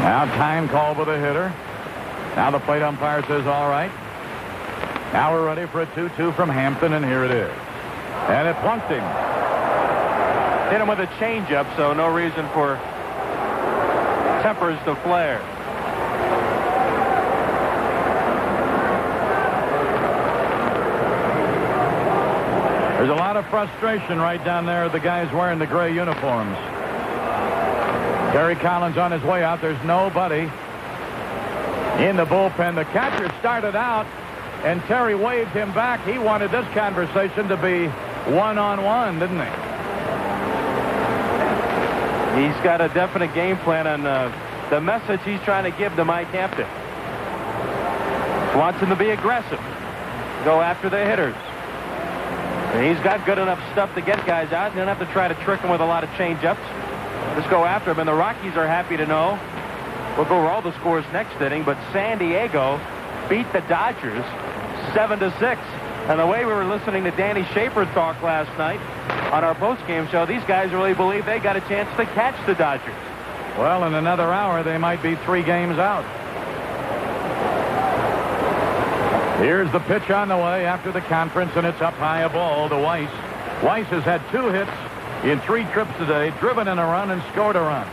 Now time call with a hitter. Now the plate umpire says all right. Now we're ready for a 2-2 from Hampton, and here it is. And it plunked him. Hit him with a changeup, so no reason for tempers to flare. There's a lot of frustration right down there, the guys wearing the gray uniforms. Terry Collins on his way out. There's nobody in the bullpen. The catcher started out, and Terry waved him back. He wanted this conversation to be one-on-one, didn't he? He's got a definite game plan on the message he's trying to give to Mike Hampton. Wants him to be aggressive. Go after the hitters. And he's got good enough stuff to get guys out. You don't have to try to trick them with a lot of change-ups. Just go after them. And the Rockies are happy to know. We'll go over all the scores next inning. But San Diego beat the Dodgers 7-6. And the way we were listening to Danny Schaefer talk last night on our postgame show, these guys really believe they got a chance to catch the Dodgers. Well, in another hour, they might be 3 games out. Here's the pitch on the way after the conference, and it's up high, a ball to Weiss. Weiss has had 2 hits in 3 trips today, driven in a run and scored a run.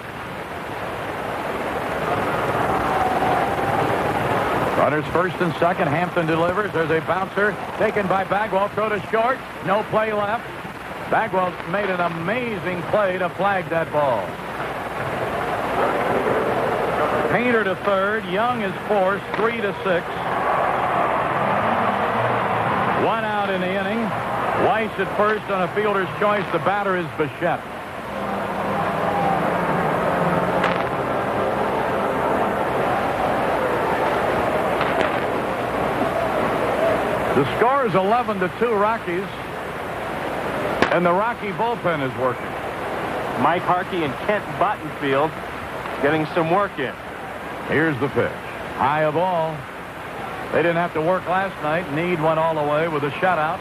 Runners first and second. Hampton delivers. There's a bouncer taken by Bagwell. Throw to short. No play left. Bagwell made an amazing play to flag that ball. Painter to third. Young is forced. 3-6. 1 out in the inning. Weiss at first on a fielder's choice. The batter is Bichette. The score is 11-2 Rockies, and the Rocky bullpen is working. Mike Harkey and Kent Bottenfield getting some work in. Here's the pitch. High a ball. They didn't have to work last night. Need went all the way with a shutout.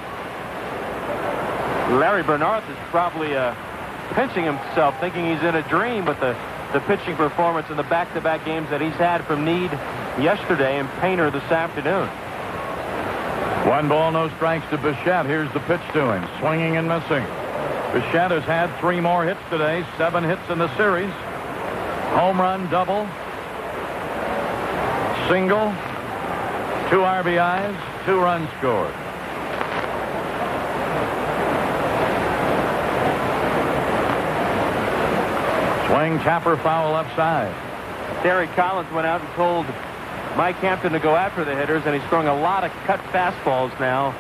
Larry Bernard is probably pinching himself, thinking he's in a dream with the pitching performance in the back-to-back games that he's had from Need yesterday and Painter this afternoon. 1 ball, no strikes to Bichette. Here's the pitch to him. Swinging and missing. Bichette has had 3 more hits today. 7 hits in the series. Home run, double, single, 2 RBIs, 2 runs scored. Swing, tapper, foul left side. Terry Collins went out and told Mike Hampton to go after the hitters, and he's throwing a lot of cut fastballs now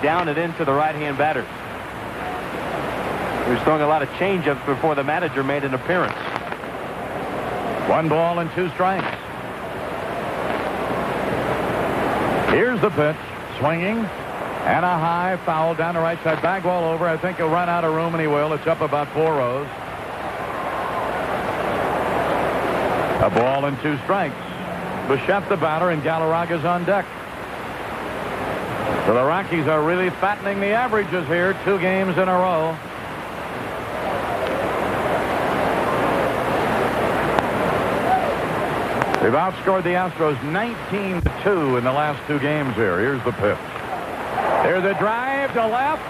down and into the right-hand batters. He was throwing a lot of changeups before the manager made an appearance. 1 ball and 2 strikes. Here's the pitch. Swinging and a high foul down the right side. Bagwell over. I think he'll run out of room, and he will. It's up about 4 rows. A ball and 2 strikes. Bichette the batter, and Galarraga's on deck. So the Rockies are really fattening the averages here. 2 games in a row. They've outscored the Astros 19-2 in the last 2 games here. Here's the pitch. There's a drive to left,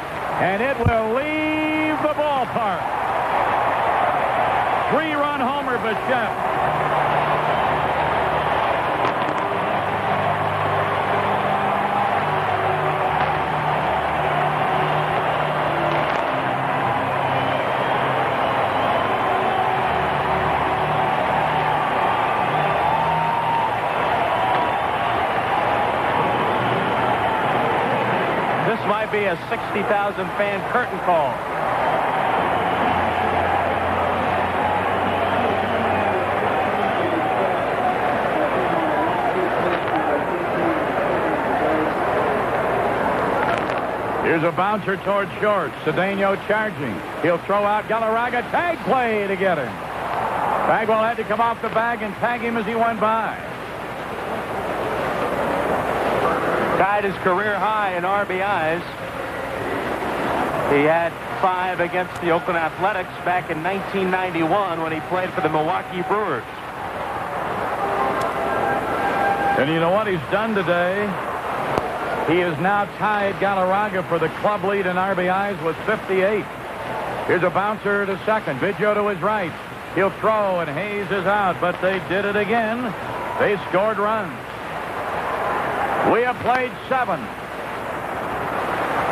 and it will leave the ballpark. 3-run homer, Bichette. Might be a 60,000 fan curtain call. Here's a bouncer towards short. Cedeno charging. He'll throw out Galarraga. Tag play to get him. Bagwell had to come off the bag and tag him as he went by. Tied his career high in RBIs. He had 5 against the Oakland Athletics back in 1991 when he played for the Milwaukee Brewers. And you know what he's done today? He has now tied Galarraga for the club lead in RBIs with 58. Here's a bouncer to second. Biggio to his right. He'll throw, and Hayes is out, but they did it again. They scored runs. We have played 7.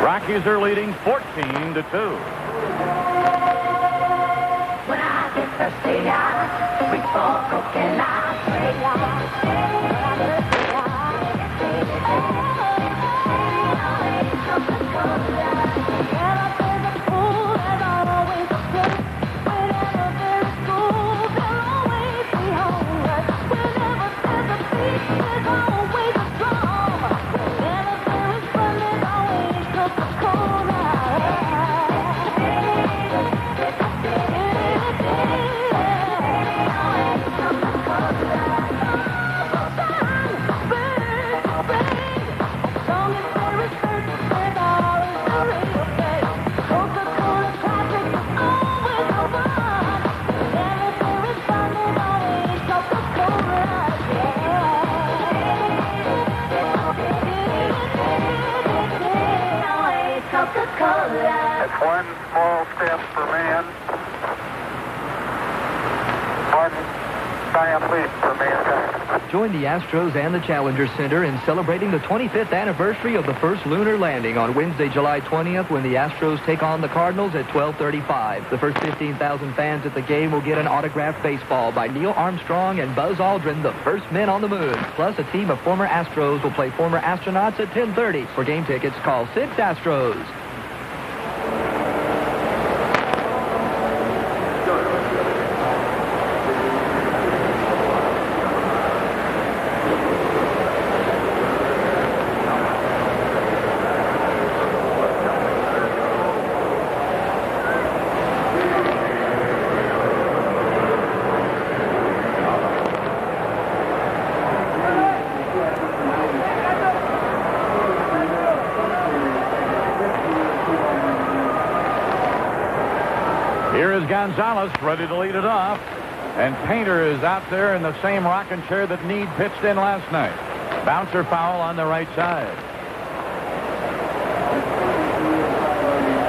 Rockies are leading 14-2. When I get thirsty, I reach for Coke and I It's one small step for man, one giant leap for mankind. Join the Astros and the Challenger Center in celebrating the 25th anniversary of the first lunar landing on Wednesday, July 20th, when the Astros take on the Cardinals at 12:35. The first 15,000 fans at the game will get an autographed baseball by Neil Armstrong and Buzz Aldrin, the first men on the moon. Plus, a team of former Astros will play former astronauts at 10:30. For game tickets, call 6 Astros. Here is Gonzalez ready to lead it off. And Painter is out there in the same rocking chair that Need pitched in last night. Bouncer foul on the right side.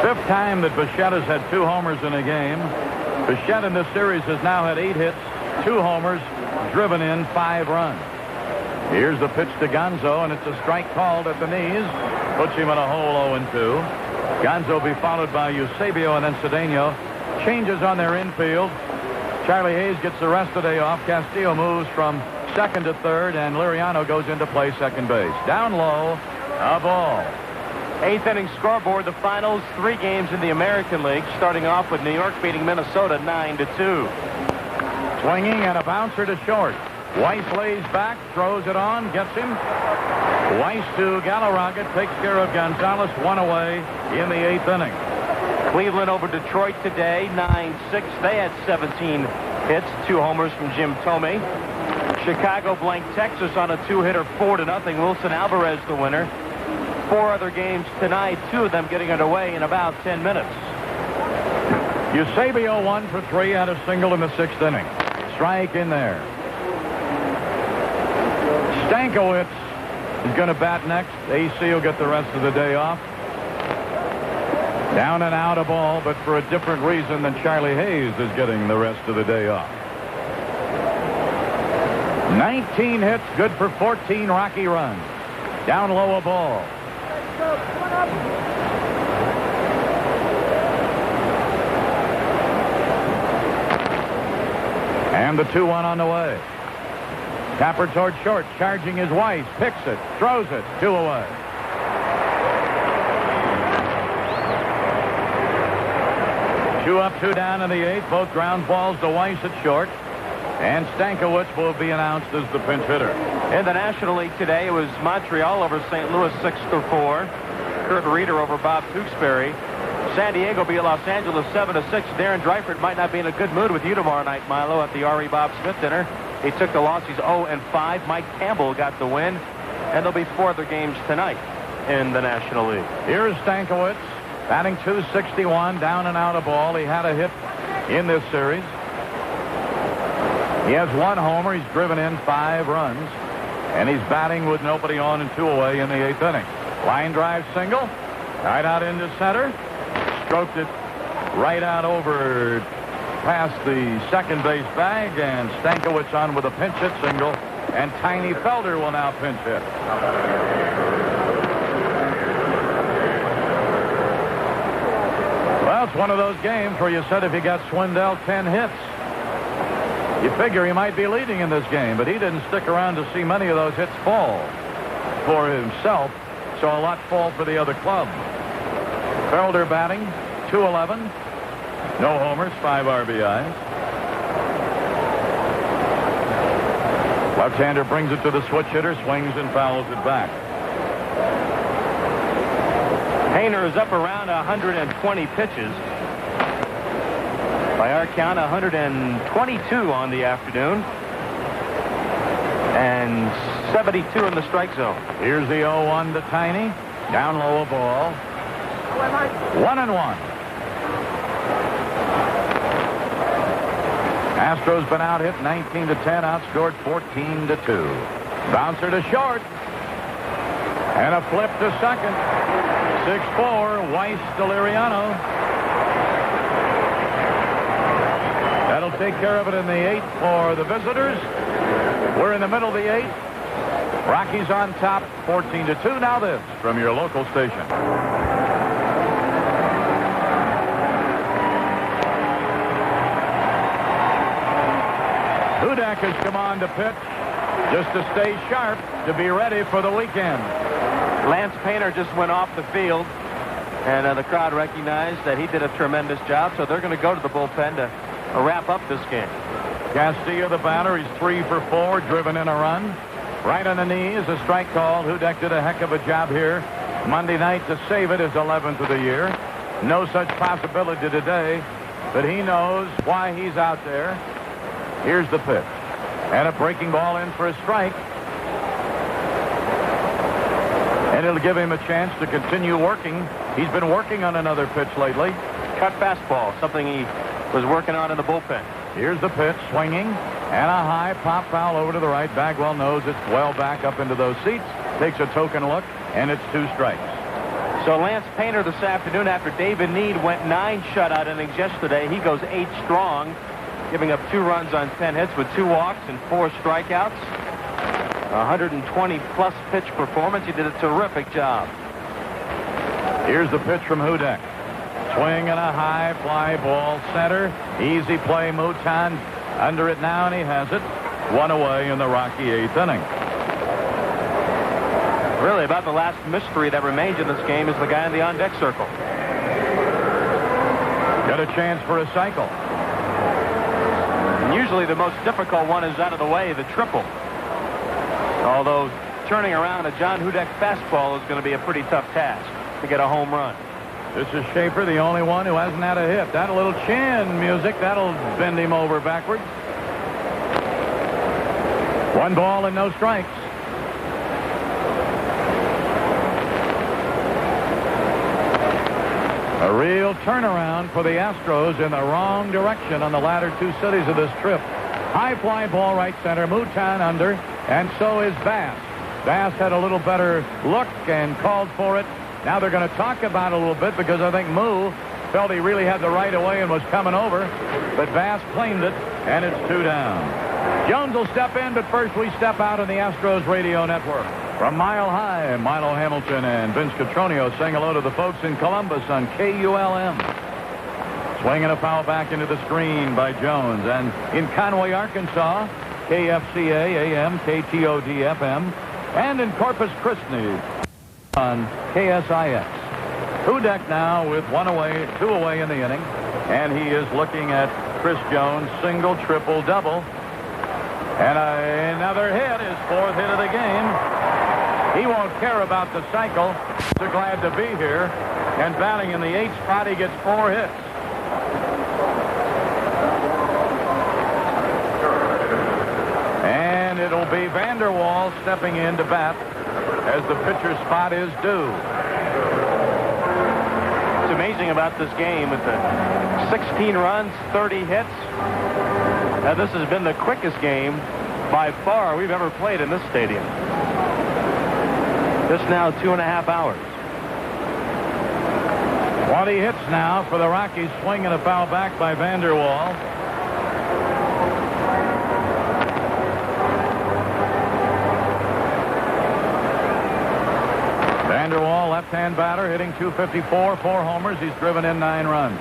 5th time that Bichette has had 2 homers in a game. Bichette in this series has now had 8 hits, 2 homers, driven in 5 runs. Here's the pitch to Gonzo, and it's a strike called at the knees. Puts him in a hole 0-2. Gonzo be followed by Eusebio and then Cedeno. Changes on their infield. Charlie Hayes gets the rest of the day off. Castillo moves from second to third, and Liriano goes into play second base. Down low, a ball. 8th inning scoreboard, the finals, 3 games in the American League, starting off with New York beating Minnesota 9-2. Swinging and a bouncer to short. Weiss lays back, throws it on, gets him. Weiss to Galarraga, takes care of Gonzalez, 1 away in the 8th inning. Cleveland over Detroit today, 9-6. They had 17 hits, 2 homers from Jim Thome. Chicago blanked Texas on a 2-hitter, 4-0. Wilson Alvarez the winner. 4 other games tonight, 2 of them getting underway in about 10 minutes. Eusebio 1 for 3, had a single in the 6th inning. Strike in there. Stankiewicz is going to bat next. AC will get the rest of the day off. Down and out a ball, but for a different reason than Charlie Hayes is getting the rest of the day off. 19 hits, good for 14 Rocky runs. Down low a ball. And the 2-1 on the way. Tapper toward short, charging his Weiss, picks it, throws it, 2 away. Two up, 2 down in the 8th. Both ground balls to Weiss at short. And Stankiewicz will be announced as the pinch hitter. In the National League today, it was Montreal over St. Louis 6-4. Kurt Reeder over Bob Tewksbury. San Diego beat Los Angeles 7-6. Darren Dreifert might not be in a good mood with you tomorrow night, Milo, at the R.E. Bob Smith dinner. He took the loss. He's 0-5. Mike Campbell got the win. And there'll be 4 other games tonight in the National League. Here's Stankiewicz, batting .261, down and out of ball. He had a hit in this series. He has 1 homer. He's driven in 5 runs. And he's batting with nobody on and 2 away in the 8th inning. Line drive single. Right out into center. Stroked it right out over past the second base bag. And Stankiewicz on with a pinch hit single. And Tiny Felder will now pinch hit. Well, it's one of those games where you said if you got Swindell 10 hits, you figure he might be leading in this game, but he didn't stick around to see many of those hits fall for himself, so a lot fall for the other club. Felder batting, .211, no homers, 5 RBIs. Left-hander brings it to the switch hitter, swings and fouls it back. Painter is up around 120 pitches. By our count, 122 on the afternoon. And 72 in the strike zone. Here's the 0-1 to Tiny. Down low a ball. 1-1. Astros been out hit 19-10, outscored 14-2. Bouncer to short. And a flip to second. 6-4, Weiss Deliriano. That'll take care of it in the 8th for the visitors. We're in the middle of the 8th. Rockies on top, 14-2. Now this from your local station. Hudak has come on to pitch just to stay sharp, to be ready for the weekend. Lance Painter just went off the field, and the crowd recognized that he did a tremendous job, so they're going to go to the bullpen to wrap up this game. Castillo, the batter, he's 3 for 4, driven in a run. Right on the knees, a strike call. Hudak did a heck of a job here Monday night to save it, his 11th of the year. No such possibility today, but he knows why he's out there. Here's the pitch. And a breaking ball in for a strike. And it'll give him a chance to continue working. He's been working on another pitch lately. Cut fastball, something he was working on in the bullpen. Here's the pitch, swinging, and a high pop foul over to the right. Bagwell knows it's well back up into those seats. Takes a token look, and it's 2 strikes. So Lance Painter this afternoon, after David Need went 9 shutout innings yesterday, he goes 8 strong, giving up 2 runs on 10 hits with 2 walks and 4 strikeouts. 120-plus pitch performance. He did a terrific job. Here's the pitch from Hudak. Swing and a high fly ball center. Easy play. Mouton under it now, and he has it. 1 away in the Rocky 8th inning. Really, about the last mystery that remains in this game is the guy in the on-deck circle. Got a chance for a cycle. And usually the most difficult one is out of the way, the triple. Although turning around a John Hudak fastball is going to be a pretty tough task to get a home run. This is Schaefer, the only one who hasn't had a hit. That little chin music, that'll bend him over backwards. 1 ball and no strikes. A real turnaround for the Astros in the wrong direction on the latter 2 cities of this trip. High fly ball right center, Mouton under, and so is Bass. Bass had a little better look and called for it. Now they're going to talk about it a little bit because I think Moo felt he really had the right of way and was coming over, but Bass claimed it, and it's 2 down. Jones will step in, but first we step out on the Astros radio network. From Mile High, Milo Hamilton and Vince Cotroneo saying hello to the folks in Columbus on KULM. Swinging a foul back into the screen by Jones. And in Conway, Arkansas, KFCA, AM, KTOD, FM, and in Corpus Christi on KSIX. Hudak now with 1 away, 2 away in the inning. And he is looking at Chris Jones, single, triple, double. And another hit, his 4th hit of the game. He won't care about the cycle. So glad to be here. And batting in the 8th spot, he gets 4 hits. And it'll be Vanderwall stepping in to bat as the pitcher's spot is due. What's amazing about this game with the 16 runs, 30 hits. Now, this has been the quickest game by far we've ever played in this stadium. Just now 2.5 hours. 20 hits now for the Rockies. Swing and a foul back by Vanderwall. Vanderwall, left-hand batter, hitting .254, 4 homers. He's driven in 9 runs.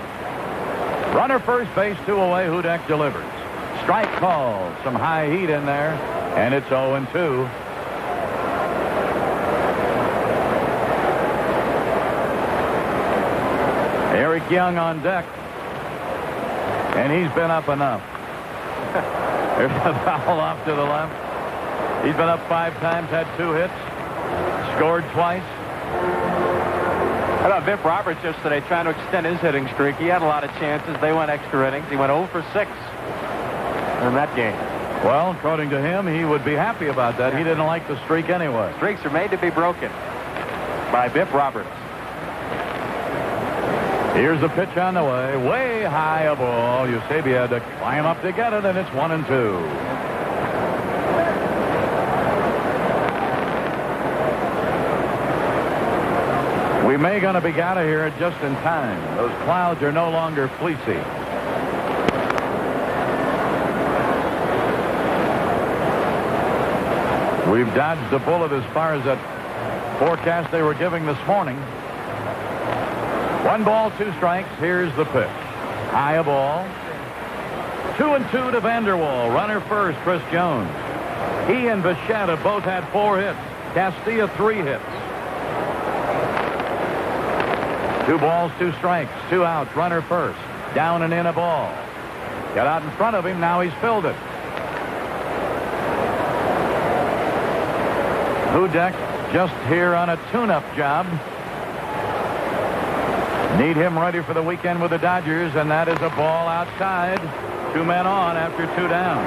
Runner first base, 2 away. Hudak delivers. Strike call. Some high heat in there, and it's 0-2. Eric Young on deck, and he's been up enough. There's a foul off to the left. He's been up 5 times, had 2 hits, scored twice. How about Vip Roberts yesterday trying to extend his hitting streak? He had a lot of chances. They went extra innings. He went 0 for 6 in that game. Well, according to him, he would be happy about that. He didn't like the streak anyway. Streaks are made to be broken by Vip Roberts. Here's the pitch on the way high a ball. Eusebio had to climb up to get it, and it's 1-2. We may gonna be out of here just in time. Those clouds are no longer fleecy. We've dodged a bullet as far as that forecast they were giving this morning. 1 ball, 2 strikes. Here's the pitch. High a ball. 2-2 to Vanderwall. Runner first, Chris Jones. He and Bichette both had 4 hits. Castilla 3 hits. 2 balls, 2 strikes, 2 outs. Runner first. Down and in a ball. Got out in front of him. Now he's filled it. Hudak just here on a tune-up job. Need him ready for the weekend with the Dodgers, and that is a ball outside. 2 men on after 2 down.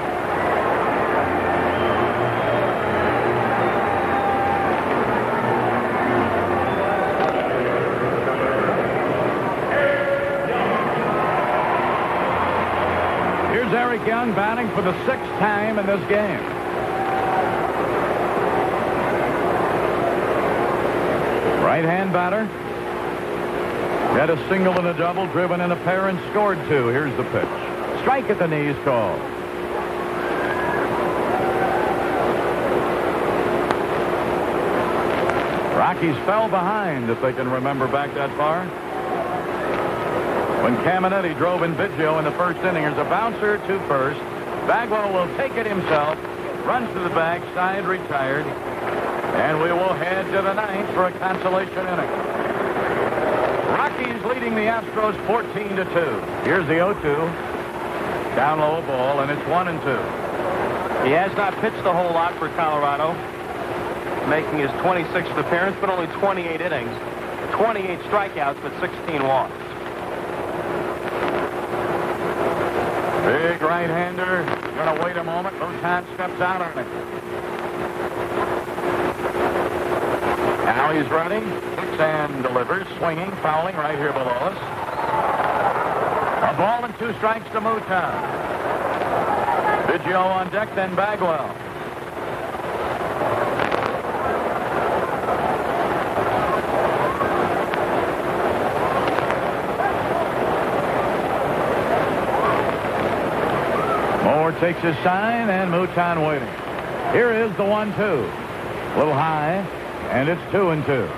Here's Eric Young batting for the 6th time in this game. Right-hand batter. Had a single and a double, driven in a pair, and scored 2. Here's the pitch. Strike at the knees called. Rockies fell behind, if they can remember back that far. When Caminetti drove in Biggio in the first inning, there's a bouncer to first. Bagwell will take it himself. Runs to the backside, retired. And we will head to the 9th for a consolation inning. Rockies leading the Astros 14-2. Here's the 0-2. Down low ball, and it's 1-2. He has not pitched a whole lot for Colorado, making his 26th appearance, but only 28 innings, 28 strikeouts, but 16 walks. Big right-hander. Going to wait a moment. Lutan steps out on it. Now he's ready. And delivers, swinging, fouling right here below us. A ball and 2 strikes to Mutan. Biggio on deck, then Bagwell. Moore takes his sign, and Mutan waiting. Here is the 1-2. A little high, and it's 2-2.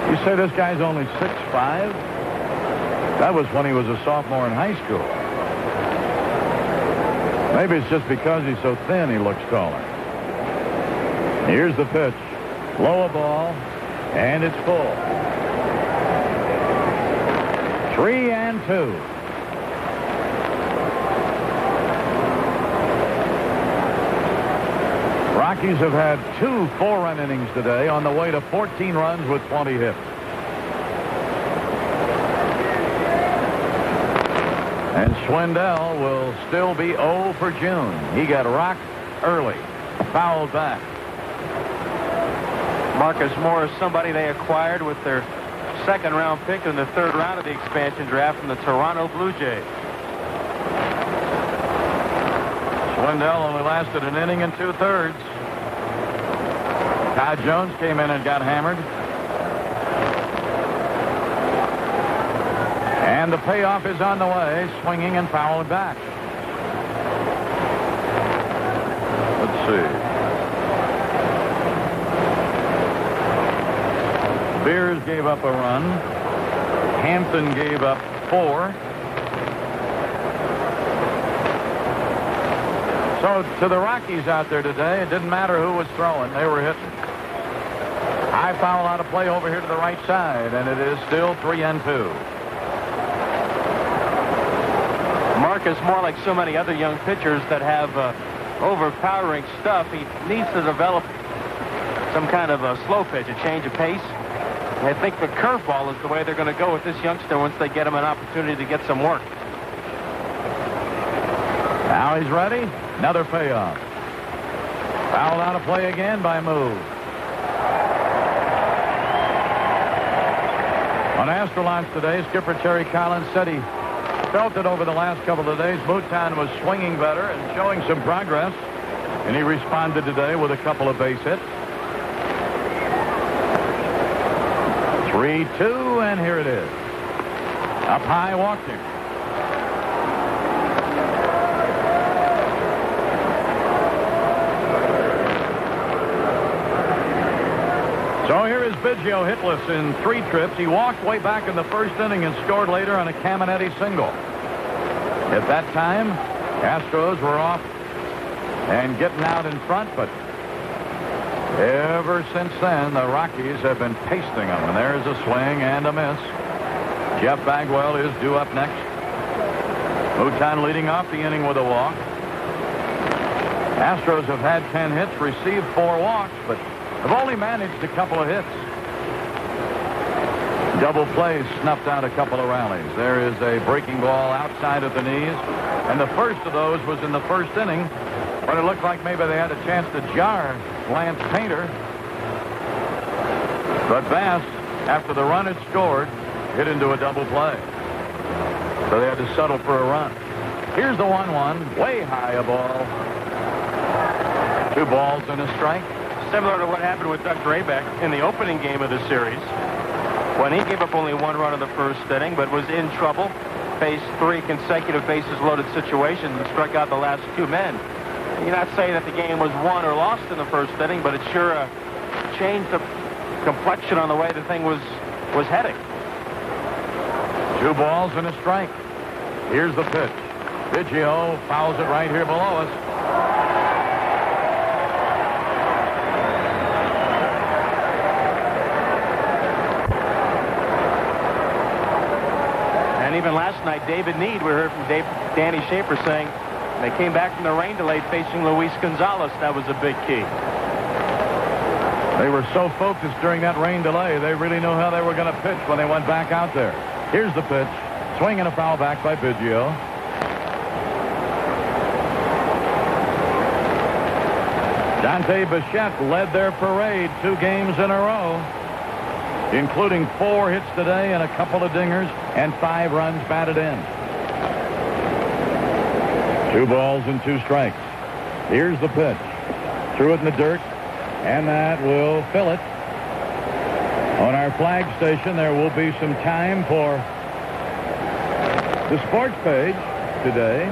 You say this guy's only 6'5"? That was when he was a sophomore in high school. Maybe it's just because he's so thin he looks taller. Here's the pitch. Low a ball, and it's full. 3-2. Rockies have had 2 4-run innings today on the way to 14 runs with 20 hits. And Schwindel will still be 0 for June. He got rocked early, fouled back. Marcus Moore is somebody they acquired with their 2nd-round pick in the 3rd round of the expansion draft from the Toronto Blue Jays. Wendell only lasted an inning and 2/3. Todd Jones came in and got hammered. And the payoff is on the way, swinging and fouled back. Let's see. Beers gave up a run. Hampton gave up 4. So to the Rockies out there today, it didn't matter who was throwing. They were hitting. High foul out of play over here to the right side, and it is still 3-2. Mark is more like so many other young pitchers that have overpowering stuff. He needs to develop some kind of a slow pitch, a change of pace. And I think the curveball is the way they're going to go with this youngster once they get him an opportunity to get some work. Now he's ready. Another payoff. Fouled out of play again by Move. On Astrolaunch today, skipper Terry Collins said he felt it over the last couple of days. Mouton was swinging better and showing some progress, and he responded today with a couple of base hits. 3-2, and here it is. Up high, walked him. So here is Biggio hitless in 3 trips. He walked way back in the first inning and scored later on a Caminetti single. At that time, Astros were off and getting out in front, but ever since then, the Rockies have been pasting them. And there's a swing and a miss. Jeff Bagwell is due up next. Mouton leading off the inning with a walk. Astros have had 10 hits, received 4 walks, but have only managed a couple of hits. Double plays snuffed out a couple of rallies. There is a breaking ball outside of the knees, and the first of those was in the first inning when it looked like maybe they had a chance to jar Lance Painter. But Bass, after the run had scored, hit into a double play. So they had to settle for a run. Here's the 1-1, way high a ball. 2 balls and a strike. Similar to what happened with Doug Drabek in the opening game of the series, when he gave up only 1 run in the first inning, but was in trouble, faced 3 consecutive bases-loaded situations, and struck out the last 2 men. You're not saying that the game was won or lost in the first inning, but it sure changed the complexion on the way the thing was heading. 2 balls and a strike. Here's the pitch. Biggio fouls it right here below us. And even last night, David Need, we heard from Danny Schaefer saying they came back from the rain delay facing Luis Gonzalez. That was a big key. They were so focused during that rain delay, they really knew how they were going to pitch when they went back out there. Here's the pitch. Swing and a foul back by Biggio. Dante Bichette led their parade 2 games in a row, including 4 hits today and a couple of dingers and 5 runs batted in. 2 balls and 2 strikes. Here's the pitch. Threw it in the dirt, and that will fill it. On our flag station, there will be some time for the sports page today,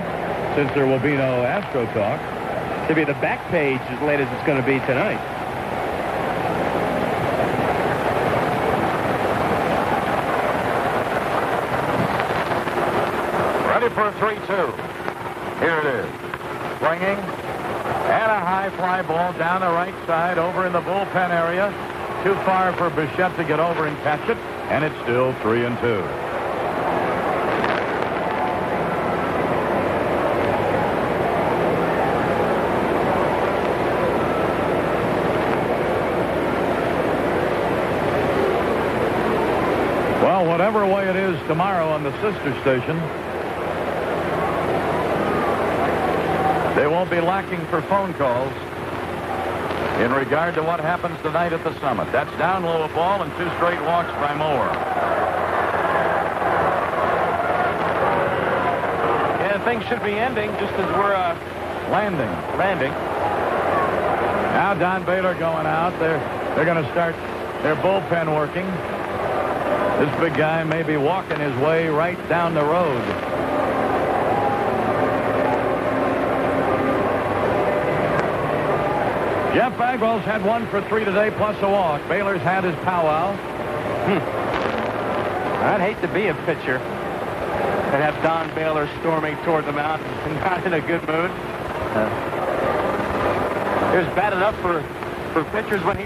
since there will be no Astro talk. To be the back page as late as it's going to be tonight. Ready for a 3-2. Here it is. Swinging, and a high fly ball down the right side over in the bullpen area. Too far for Bichette to get over and catch it, and it's still 3-2. Well, whatever way it is tomorrow on the sister station, they won't be lacking for phone calls in regard to what happens tonight at the Summit. That's down low a ball and 2 straight walks by Moore. Yeah, things should be ending just as we're Landing. Now Don Baylor going out. They're going to start their bullpen working. This big guy may be walking his way right down the road. Jeff Bagwell's had 1 for 3 today, plus a walk. Baylor's had his powwow. I'd hate to be a pitcher and have Don Baylor storming toward the mound and not in a good mood. It was bad enough for pitchers when he